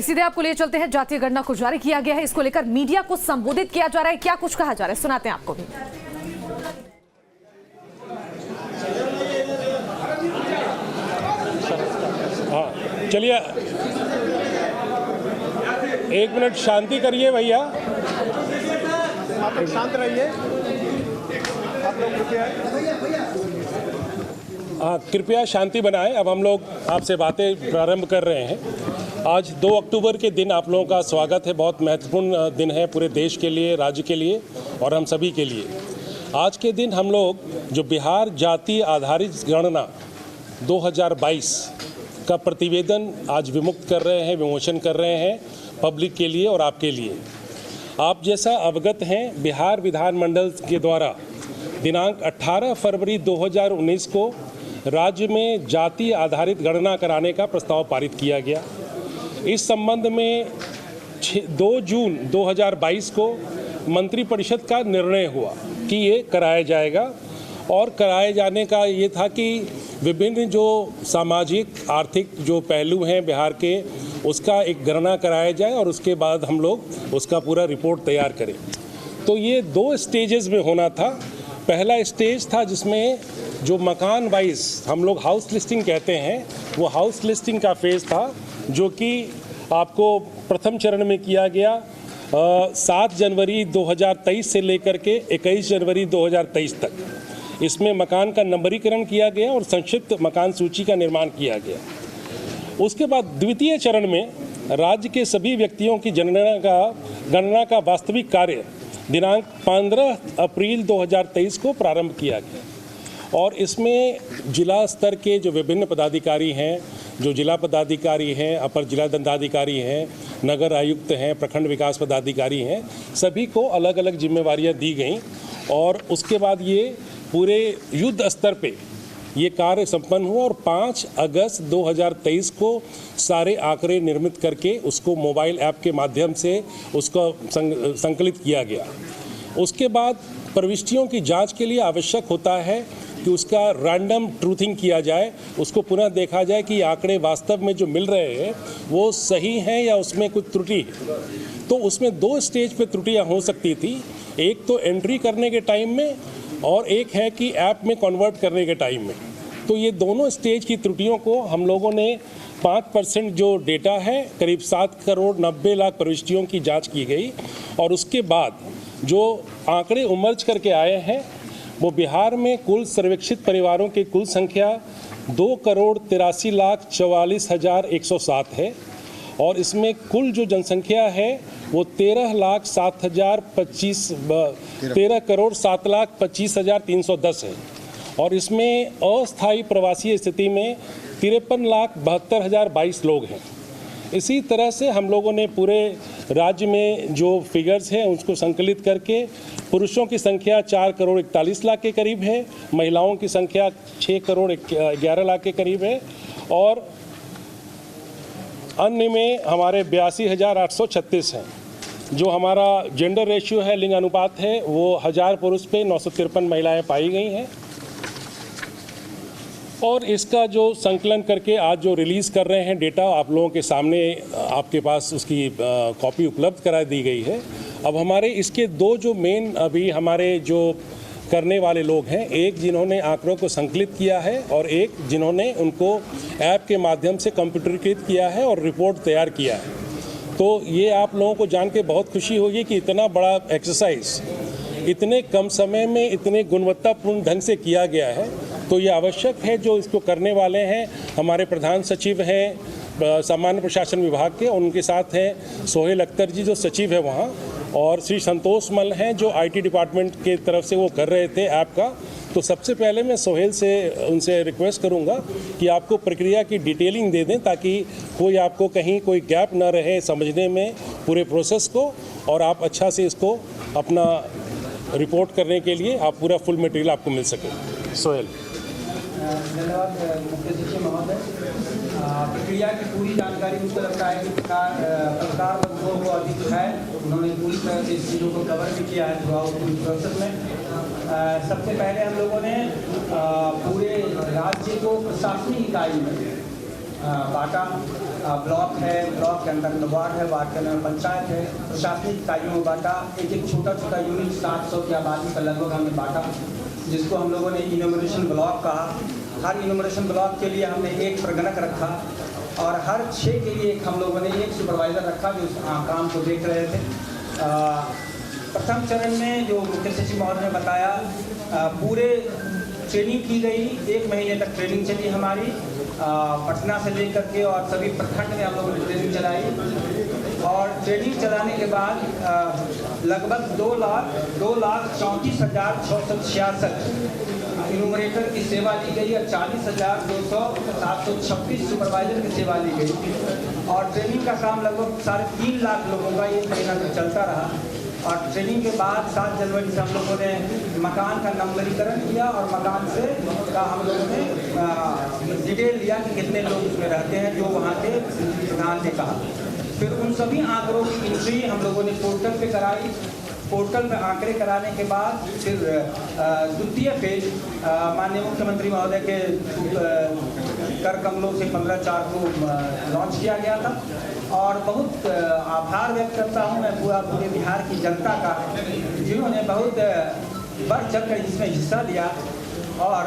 सीधे आपको ले चलते हैं। जातीय गणना को जारी किया गया है, इसको लेकर मीडिया को संबोधित किया जा रहा है, क्या कुछ कहा जा रहा है सुनाते हैं आपको भी। हाँ चलिए, एक मिनट शांति करिए भैया, आप लोग शांत रहिए, आप लोग कृपया शांति बनाएं। अब हम लोग आपसे बातें प्रारंभ कर रहे हैं। आज 2 अक्टूबर के दिन आप लोगों का स्वागत है। बहुत महत्वपूर्ण दिन है पूरे देश के लिए, राज्य के लिए और हम सभी के लिए। आज के दिन हम लोग जो बिहार जाति आधारित गणना 2022 का प्रतिवेदन आज विमुक्त कर रहे हैं, विमोचन कर रहे हैं पब्लिक के लिए और आपके लिए। आप जैसा अवगत हैं, बिहार विधानमंडल के द्वारा दिनांक 18 फरवरी 2019 को राज्य में जाति आधारित गणना कराने का प्रस्ताव पारित किया गया। इस संबंध में 2 जून 2022 को मंत्रिपरिषद का निर्णय हुआ कि ये कराया जाएगा, और कराए जाने का ये था कि विभिन्न जो सामाजिक आर्थिक जो पहलू हैं बिहार के, उसका एक गणना कराया जाए और उसके बाद हम लोग उसका पूरा रिपोर्ट तैयार करें। तो ये 2 स्टेजेस में होना था। पहला स्टेज था जिसमें जो मकान वाइज हम लोग हाउस लिस्टिंग कहते हैं, वो हाउस लिस्टिंग का फेज़ था, जो कि आपको प्रथम चरण में किया गया 7 जनवरी 2023 से लेकर के 21 जनवरी 2023 तक। इसमें मकान का नंबरीकरण किया गया और संक्षिप्त मकान सूची का निर्माण किया गया। उसके बाद द्वितीय चरण में राज्य के सभी व्यक्तियों की गणना का वास्तविक कार्य दिनांक 15 अप्रैल 2023 को प्रारंभ किया गया, और इसमें जिला स्तर के जो विभिन्न पदाधिकारी हैं, जो जिला पदाधिकारी हैं, अपर जिला दंडाधिकारी हैं, नगर आयुक्त हैं, प्रखंड विकास पदाधिकारी हैं, सभी को अलग अलग जिम्मेवारियां दी गईं। और उसके बाद ये पूरे युद्ध स्तर पे ये कार्य संपन्न हुआ और 5 अगस्त 2023 को सारे आंकड़े निर्मित करके उसको मोबाइल ऐप के माध्यम से उसको संकलित किया गया। उसके बाद प्रविष्टियों की जांच के लिए आवश्यक होता है कि उसका रैंडम ट्रूथिंग किया जाए, उसको पुनः देखा जाए कि आंकड़े वास्तव में जो मिल रहे हैं वो सही हैं या उसमें कुछ त्रुटि है। तो उसमें 2 स्टेज पे त्रुटियां हो सकती थी, एक तो एंट्री करने के टाइम में और एक है कि ऐप में कन्वर्ट करने के टाइम में। तो ये दोनों स्टेज की त्रुटियों को हम लोगों ने 5% जो डेटा है, करीब 7 करोड़ 90 लाख प्रविष्टियों की जांच की गई, और उसके बाद जो आंकड़े उमर्ज करके आए हैं वो बिहार में कुल सर्वेक्षित परिवारों की कुल संख्या 2 करोड़ 83 लाख 44 हजार 107 है, और इसमें कुल जो जनसंख्या है वो 13 करोड़ 7 लाख 25 हजार 310 है, और इसमें अस्थायी प्रवासी स्थिति में 53 लाख 72 हजार 22 लोग हैं। इसी तरह से हम लोगों ने पूरे राज्य में जो फिगर्स हैं उसको संकलित करके पुरुषों की संख्या 4 करोड़ 41 लाख के करीब है, महिलाओं की संख्या 6 करोड़ 11 लाख के करीब है, और अन्य में हमारे 82,836 हैं। जो हमारा जेंडर रेशियो है, लिंग अनुपात है, वो 1000 पुरुष पे 953 महिलाएं पाई गई हैं। और इसका जो संकलन करके आज जो रिलीज़ कर रहे हैं डेटा, आप लोगों के सामने आपके पास उसकी कॉपी उपलब्ध करा दी गई है। अब हमारे इसके 2 जो मेन अभी हमारे जो करने वाले लोग हैं, एक जिन्होंने आंकड़ों को संकलित किया है और एक जिन्होंने उनको ऐप के माध्यम से कंप्यूटरीकृत किया है और रिपोर्ट तैयार किया है। तो ये आप लोगों को जान के बहुत खुशी होगी कि इतना बड़ा एक्सरसाइज इतने कम समय में इतने गुणवत्तापूर्ण ढंग से किया गया है। तो ये आवश्यक है, जो इसको करने वाले हैं हमारे प्रधान सचिव हैं सामान्य प्रशासन विभाग के, उनके साथ हैं सोहेल अख्तर जी जो सचिव है वहाँ, और श्री संतोष मल हैं जो IT डिपार्टमेंट के तरफ से वो कर रहे थे ऐप का। तो सबसे पहले मैं सोहेल से उनसे रिक्वेस्ट करूंगा कि आपको प्रक्रिया की डिटेलिंग दे दें, ताकि कोई आपको कहीं कोई गैप ना रहे समझने में पूरे प्रोसेस को, और आप अच्छा से इसको अपना रिपोर्ट करने के लिए आप पूरा फुल मटेरियल आपको मिल सके। सोहेल। धन्यवाद मुख्य सचिव महोदय। प्रक्रिया की पूरी जानकारी मुझको लगता है कि पत्रकार बंधुओं को अभी जो है उन्होंने पूरी तरह से इस चीज़ों को कवर भी किया है थ्रू आउट पूरी प्रोसेस में। सबसे पहले हम लोगों ने पूरे राज्य को प्रशासनिक इकाई में बांटा। ब्लॉक है, ब्लॉक के अंदर वार्ड है, वार्ड के अंदर पंचायत है, प्रशासनिक इकाइयों में बांटा। एक छोटा यूनिट 700 की आबादी का लगभग हमने बांटा, जिसको हम लोगों ने इनोमरेशन ब्लॉक कहा। हर इनोमरेशन ब्लॉक के लिए हमने एक प्रगणक रखा और हर 6 के लिए हम लोगों ने एक सुपरवाइज़र रखा जो उस काम को देख रहे थे। प्रथम चरण में जो मुख्य सचिव महोदय ने बताया, पूरे ट्रेनिंग की गई, 1 महीने तक ट्रेनिंग चली हमारी, पटना से लेकर के और सभी प्रखंड में हम लोगों ने ट्रेनिंग चलाई। और ट्रेनिंग चलाने के बाद लगभग 2,34,666 इनोमरेटर की सेवा ली गई और 40,726 सुपरवाइजर की सेवा ली गई। और ट्रेनिंग का काम लगभग 3.5 लाख लोगों का 1 महीना तक चलता रहा। और ट्रेनिंग के बाद 7 जनवरी से हम लोगों ने मकान का नंबरीकरण किया और मकान से का हम लोगों ने डिटेल लिया कि कितने लोग उसमें रहते हैं, जो वहाँ के प्रधान ने कहा। फिर उन सभी आंकड़ों की एंट्री हम लोगों ने पोर्टल पे कराई। पोर्टल में आंकड़े कराने के बाद फिर द्वितीय फेज माननीय मुख्यमंत्री महोदय के कर कमलों से 15/4 को लॉन्च किया गया था। और बहुत आभार व्यक्त करता हूं मैं पूरे बिहार की जनता का, जिन्होंने बहुत बढ़ चढ़कर इसमें हिस्सा लिया। और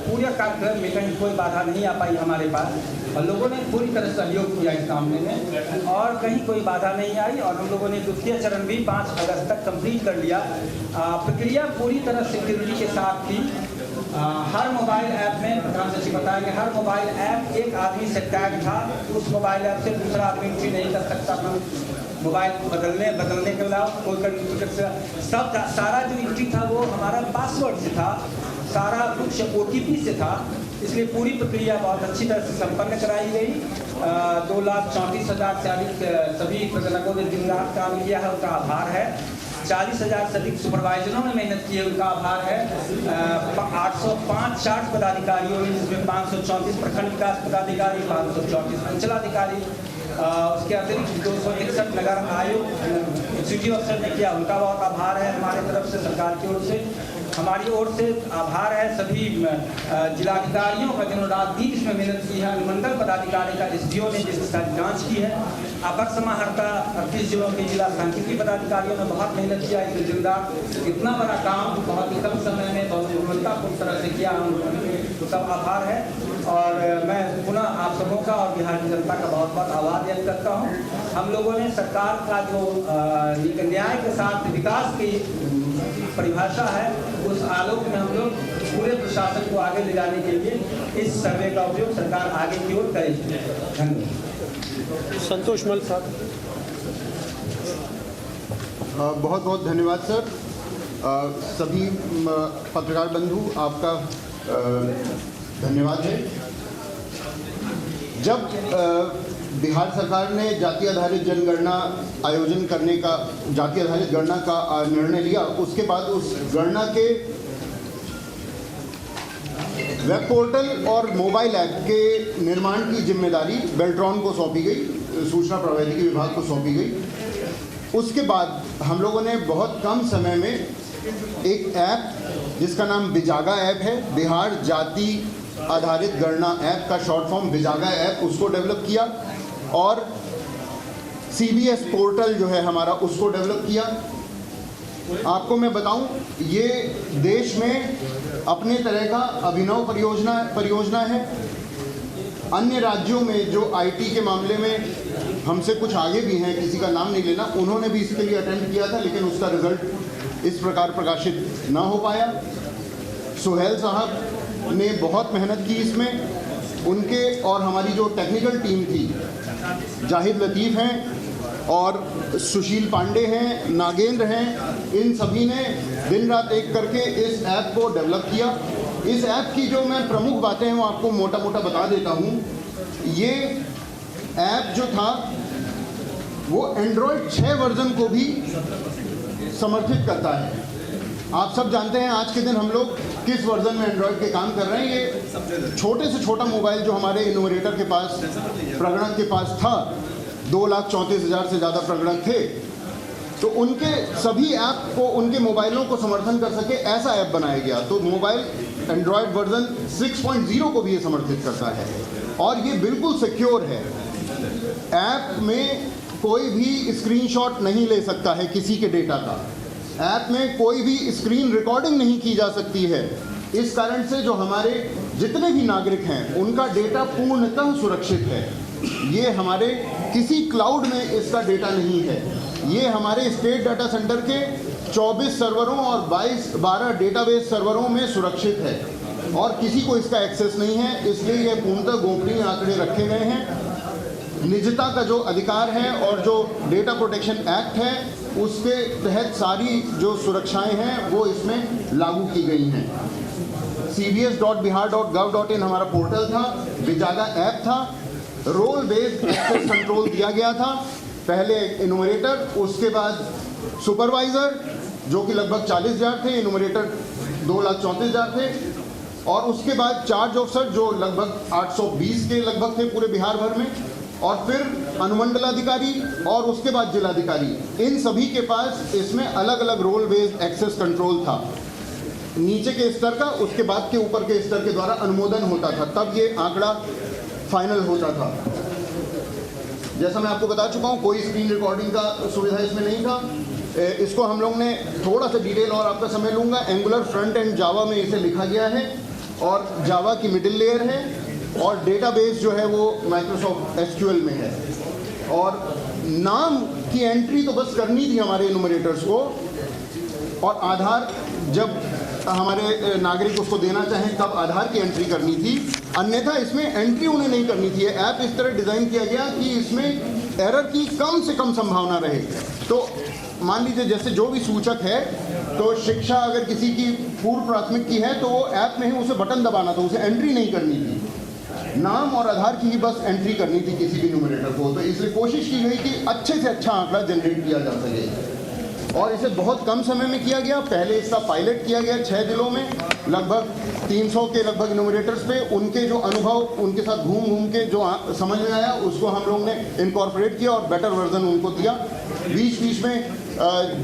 पूरे कार्यक्रम में कहीं कोई बाधा नहीं आ पाई हमारे पास, और लोगों ने पूरी तरह सहयोग किया इस मामले में और कहीं कोई बाधा नहीं आई। और हम लोगों ने द्वितीय चरण भी 5 अगस्त तक कंप्लीट कर लिया। प्रक्रिया पूरी तरह सिक्योरिटी के साथ थी। हर मोबाइल ऐप में प्रधान सचिव बताएंगे, हर मोबाइल ऐप एक आदमी से टैग था। उस मोबाइल ऐप से दूसरा आदमी एंट्री नहीं कर सकता था। मोबाइल बदलने के अलावा कोई सब सारा जो एंट्री था वो हमारा पासवर्ड से था, सारा कुछ OTP से था। इसलिए पूरी प्रक्रिया बहुत अच्छी तरह से संपन्न कराई गई। 2,34,000 से अधिक सभी प्रबंधकों ने दिन रात काम किया है, उनका आभार है। 40,000 से अधिक सुपरवाइजरों ने मेहनत की है, उनका आभार है। 805 पदाधिकारियों ने, जिसमें 534 प्रखंड विकास पदाधिकारी, 534 अंचलाधिकारी, उसके अतिरिक्त 261 नगर आयोग एग्जीक्यूटिव अफसर ने किया, उनका बहुत आभार है। हमारे तरफ से, सरकार की ओर से, हमारी ओर से आभार है सभी जिलाधिकारियों का, जिन्होंने रात दिन इसमें मेहनत की है। अनुमंडल पदाधिकारी का SDO ने जिसके साथ जांच की है। अपर समाहर्ता 38 जिलों के जिला सांख्यिकी पदाधिकारियों ने बहुत मेहनत किया। इसमें जिंदा इतना बड़ा काम बहुत ही कम समय में बहुत गुणवत्तापूर्ण तरह से किया, तो सब आभार है। और मैं पुनः आप सबों का और बिहार की जनता का बहुत बहुत आभार व्यक्त करता हूँ। हम लोगों ने सरकार का जो न्याय के साथ विकास की परिभाषा है, उस आलोक में हम लोग पूरे प्रशासन को आगे ले जाने के लिए इस सर्वे का उपयोग सरकार आगे की ओर करेगी। धन्यवाद। संतोष मल साहब। बहुत बहुत धन्यवाद सर। सभी पत्रकार बंधु, आपका धन्यवाद है। जब बिहार सरकार ने जाति आधारित जनगणना आयोजन करने का, जाति आधारित गणना का निर्णय लिया, उसके बाद उस गणना के वेब पोर्टल और मोबाइल ऐप के निर्माण की जिम्मेदारी बेल्ट्रॉन को सौंपी गई, सूचना प्रौद्योगिकी विभाग को सौंपी गई। उसके बाद हम लोगों ने बहुत कम समय में एक ऐप जिसका नाम बिजागा ऐप है, बिहार जाति आधारित गणना ऐप का शॉर्ट फॉर्म बिजागा ऐप, उसको डेवलप किया। और CBS पोर्टल जो है हमारा, उसको डेवलप किया। आपको मैं बताऊं, ये देश में अपने तरह का अभिनव परियोजना है। अन्य राज्यों में जो IT के मामले में हमसे कुछ आगे भी हैं, किसी का नाम नहीं लेना, उन्होंने भी इसके लिए अटेम्प्ट किया था, लेकिन उसका रिजल्ट इस प्रकार प्रकाशित ना हो पाया। सुहेल साहब ने बहुत मेहनत की इसमें, उनके और हमारी जो टेक्निकल टीम थी, जाहिद लतीफ़ हैं और सुशील पांडे हैं, नागेंद्र हैं, इन सभी ने दिन रात एक करके इस ऐप को डेवलप किया। इस ऐप की जो मैं प्रमुख बातें हैं वो आपको मोटा मोटा बता देता हूँ। ये ऐप जो था वो एंड्रॉयड 6 वर्जन को भी समर्थित करता है। आप सब जानते हैं आज के दिन हम लोग किस वर्जन में एंड्रॉयड के काम कर रहे हैं। ये छोटे से छोटा मोबाइल जो हमारे इनोवेटर के पास, प्रगणक के पास था, 2,34,000 से ज़्यादा प्रगणक थे, तो उनके सभी ऐप को, उनके मोबाइलों को समर्थन कर सके ऐसा ऐप बनाया गया। तो मोबाइल एंड्रॉयड वर्जन 6.0 को भी ये समर्थित करता है और ये बिल्कुल सिक्योर है। ऐप में कोई भी स्क्रीनशॉट नहीं ले सकता है किसी के डेटा का। ऐप में कोई भी स्क्रीन रिकॉर्डिंग नहीं की जा सकती है। इस कारण से जो हमारे जितने भी नागरिक हैं उनका डेटा पूर्णतः सुरक्षित है। ये हमारे किसी क्लाउड में इसका डेटा नहीं है। ये हमारे स्टेट डाटा सेंटर के 24 सर्वरों और 12 डेटाबेस सर्वरों में सुरक्षित है और किसी को इसका एक्सेस नहीं है। इसलिए ये पूर्णतः गोपनीय आंकड़े रखे गए हैं। निजता का जो अधिकार है और जो डेटा प्रोटेक्शन एक्ट है उसके तहत सारी जो सुरक्षाएं हैं वो इसमें लागू की गई हैं। cbs.bihar.gov.in हमारा पोर्टल था, विजागा ऐप था, रोल बेस्ड एक्सेस कंट्रोल दिया गया था। पहले इनुमरेटर, उसके बाद सुपरवाइज़र जो कि लगभग 40,000 थे, इनुमरेटर 2,34,000 थे और उसके बाद चार्ज ऑफिसर जो लगभग 820 के लगभग थे पूरे बिहार भर में, और फिर अनुमंडलाधिकारी और उसके बाद जिलाधिकारी। इन सभी के पास इसमें अलग अलग रोल बेस्ड एक्सेस कंट्रोल था। नीचे के स्तर का, उसके बाद के ऊपर के स्तर के द्वारा अनुमोदन होता था, तब ये आंकड़ा फाइनल होता था। जैसा मैं आपको बता चुका हूँ, कोई स्क्रीन रिकॉर्डिंग का सुविधा इसमें नहीं था। इसको हम लोग ने थोड़ा सा डिटेल और आपका समय लूँगा। एंगुलर फ्रंट एंड जावा में इसे लिखा गया है और जावा की मिडिल लेयर है और डेटाबेस जो है वो माइक्रोसॉफ्ट एसक्यूएल में है। और नाम की एंट्री तो बस करनी थी हमारे इनुमरेटर्स को, और आधार जब हमारे नागरिक उसको देना चाहें तब आधार की एंट्री करनी थी, अन्यथा इसमें एंट्री उन्हें नहीं करनी थी। ऐप इस तरह डिज़ाइन किया गया कि इसमें एरर की कम से कम संभावना रहे। तो मान लीजिए जैसे जो भी सूचक है, तो शिक्षा अगर किसी की पूर्व प्राथमिक की है तो वो ऐप में ही उसे बटन दबाना था, उसे एंट्री नहीं करनी थी। नाम और आधार की ही बस एंट्री करनी थी किसी भी न्यूमरेटर को। तो इसलिए कोशिश की गई कि अच्छे से अच्छा आंकड़ा जनरेट किया जा सके और इसे बहुत कम समय में किया गया। पहले इसका पायलट किया गया 6 जिलों में, लगभग 300 के लगभग न्यूमरेटर्स पे। उनके जो अनुभव, उनके साथ घूम घूम के जो समझ में आया उसको हम लोग ने इनकॉर्पोरेट किया और बेटर वर्जन उनको दिया। बीच बीच में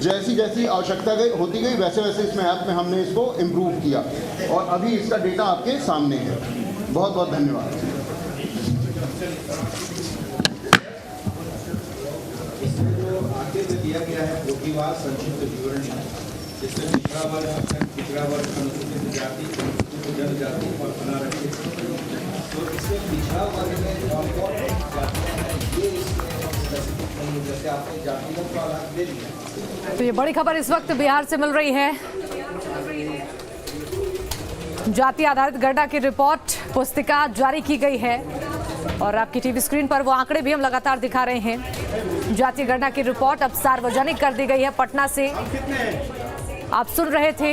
जैसी जैसी आवश्यकता होती गई वैसे वैसे इसमें ऐप में हमने इसको इम्प्रूव किया और अभी इसका डेटा आपके सामने है। बहुत बहुत धन्यवाद। इसमें जो आगे में दिया गया है गोपीवाल संक्षिप्त विवरण है, जिसमें पिछड़ा वर्ग, अनुसूचित जाति, अनुसूचित जनजाति और अनारक्षित। तो इसमें पिछड़ा वर्ग में कौन कौन जातियाँ हैं ये स्पेसिफिक नहीं है, जैसे आपने जातियों का अलग दे दिया। तो ये बड़ी खबर इस वक्त बिहार से मिल रही है। जाति आधारित गणना की रिपोर्ट पुस्तिका जारी की गई है और आपकी टीवी स्क्रीन पर वो आंकड़े भी हम लगातार दिखा रहे हैं। जातीय गणना की रिपोर्ट अब सार्वजनिक कर दी गई है पटना से। आप सुन रहे थे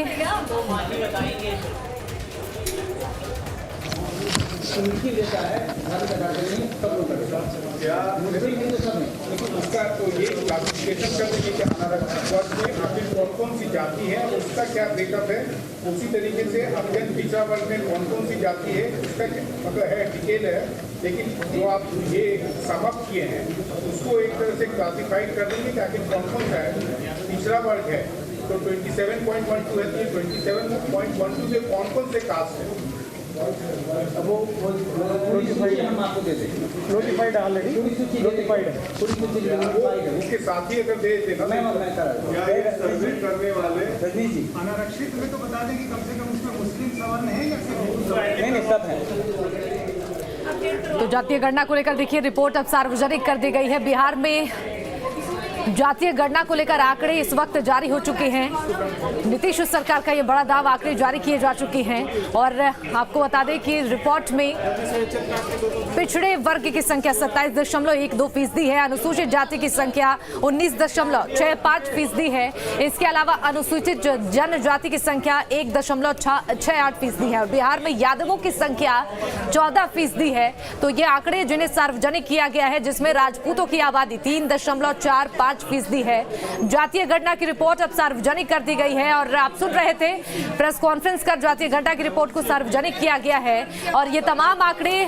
उसका तो ये क्लासिफिकेशन कर देंगे कि अनारक्षित वर्ग में आखिर कौन कौन सी जाति है, उसका क्या ब्रेकअप है। उसी तरीके से अत्यंत पिछड़ा वर्ग में कौन कौन सी जाति है उसका मतलब है, डिटेल है। लेकिन जो आप ये समाप्त किए हैं उसको एक तरह से क्लासिफाइड कर देंगे कि आखिर कौन कौन सा है। पिछड़ा वर्ग है तो 27.12 है, तो 27.12 में कौन कौन से कास्ट है वो हम आपको दे देंगे। नोटिफाइड ऑलरेडी नोटिफाइड है। उसके साथ ही अगर दे देना सर्वे करने वाले रजनी जी अनारक्षित में तो बता दें कि कम से कम उसमें मुस्लिम सवाल है या सिर्फ नहीं सब है। तो जातीय गणना को लेकर देखिए रिपोर्ट अब सार्वजनिक कर दी गई है। बिहार में जातीय गणना को लेकर आंकड़े इस वक्त जारी हो चुके हैं। नीतीश सरकार का ये बड़ा दावा, आंकड़े जारी किए जा चुके हैं और आपको बता दें कि रिपोर्ट में पिछड़े वर्ग की संख्या 27.12% है, अनुसूचित जाति की संख्या 19.65% है। इसके अलावा अनुसूचित जनजाति की संख्या 1.68% है और बिहार में यादवों की संख्या 14% है। तो ये आंकड़े जिन्हें सार्वजनिक किया गया है, जिसमें राजपूतों की आबादी 3.45% 5% है। जातीय गणना की रिपोर्ट अब सार्वजनिक कर दी गई है और आप सुन रहे थे, प्रेस कॉन्फ्रेंस कर जातीय गणना की रिपोर्ट को सार्वजनिक किया गया है और ये तमाम आंकड़े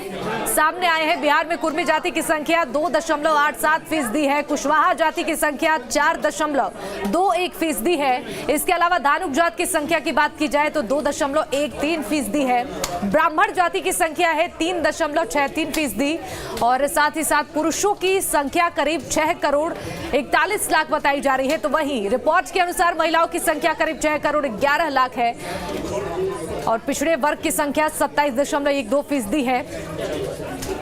सामने आए हैं। बिहार में कुर्मी जाति की संख्या 2.87% है, कुशवाहा जाति की संख्या 4.21% है। इसके अलावा धानुक जात की संख्या की बात की जाए तो 2.13% है। ब्राह्मण जाति की संख्या है 3.63% और साथ ही साथ पुरुषों की संख्या करीब 6.41 करोड़ बताई जा रही है। तो वहीं रिपोर्ट के अनुसार महिलाओं की संख्या करीब 6.11 करोड़ है और पिछड़े वर्ग की संख्या 27.12% है।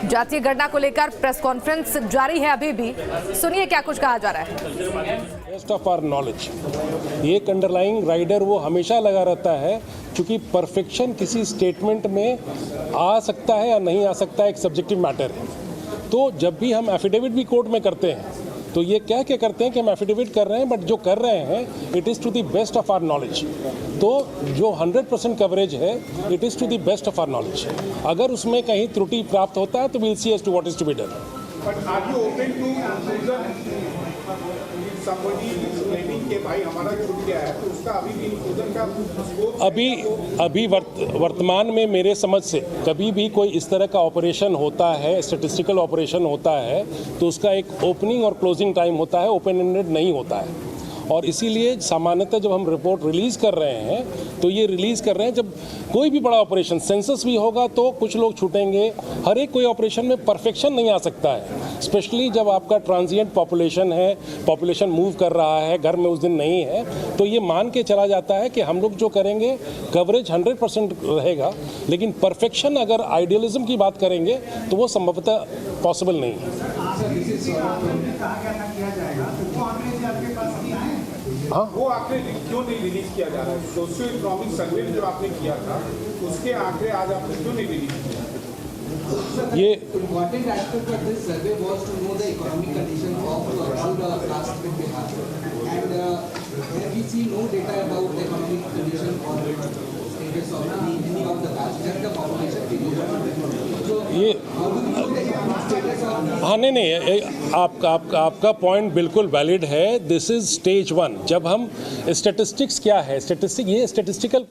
जातीय गणना को लेकर प्रेस कॉन्फ्रेंस जारी है अभी भी, सुनिए क्या कुछ कहा जा रहा है। बेस्ट ऑफ आवर नॉलेज, ये अंडरलाइंग राइडर वो हमेशा लगा रहता है, क्योंकि परफेक्शन किसी स्टेटमेंट में आ सकता है या नहीं आ सकता है, एक सब्जेक्टिव मैटर है। तो जब भी हम एफिडेविट भी कोर्ट में करते हैं तो ये क्या करते हैं कि हम एफिडेविट कर रहे हैं, बट जो कर रहे हैं it is to the best of our knowledge. तो जो 100% कवरेज है it is to the best of our knowledge. अगर उसमें कहीं त्रुटि प्राप्त होता है तो we'll see as to what is to be done. But are you open to inclusion? Somebody is claiming कि भाई हमारा छूट गया है, तो उसका अभी भी inclusion का scope अभी वर्तमान में मेरे समझ से कभी भी कोई इस तरह का ऑपरेशन होता है, स्टैटिस्टिकल ऑपरेशन होता है, तो उसका एक ओपनिंग और क्लोजिंग टाइम होता है, ओपन एंडेड नहीं होता है। और इसीलिए सामान्यतः जब हम रिपोर्ट रिलीज़ कर रहे हैं तो ये रिलीज़ कर रहे हैं जब कोई भी बड़ा ऑपरेशन सेंसस भी होगा तो कुछ लोग छूटेंगे। हर एक कोई ऑपरेशन में परफेक्शन नहीं आ सकता है, स्पेशली जब आपका ट्रांजिएंट पॉपुलेशन है, पॉपुलेशन मूव कर रहा है, घर में उस दिन नहीं है, तो ये मान के चला जाता है कि हम लोग जो करेंगे कवरेज 100% रहेगा, लेकिन परफेक्शन अगर आइडियलिज्म की बात करेंगे तो वो संभवतः पॉसिबल नहीं है। वो आंकड़े क्यों नहीं रिलीज किया जा रहा है? सोशियो इकोनॉमिक सर्वे जो आपने किया था उसके आंकड़े आज आपने क्यों नहीं रिलीज किया? ये important aspect of this survey was to know the economic condition of all the classes in Bihar, and we see no data about the economic condition or status of any of the caste, just the population figure. So ये how do we know the economic status of? हाँ नहीं, आपका point बिल्कुल valid है। This is stage 1। जब हम statistics क्या है, स्टैटिस्टिक ये स्टैटिस्टिकल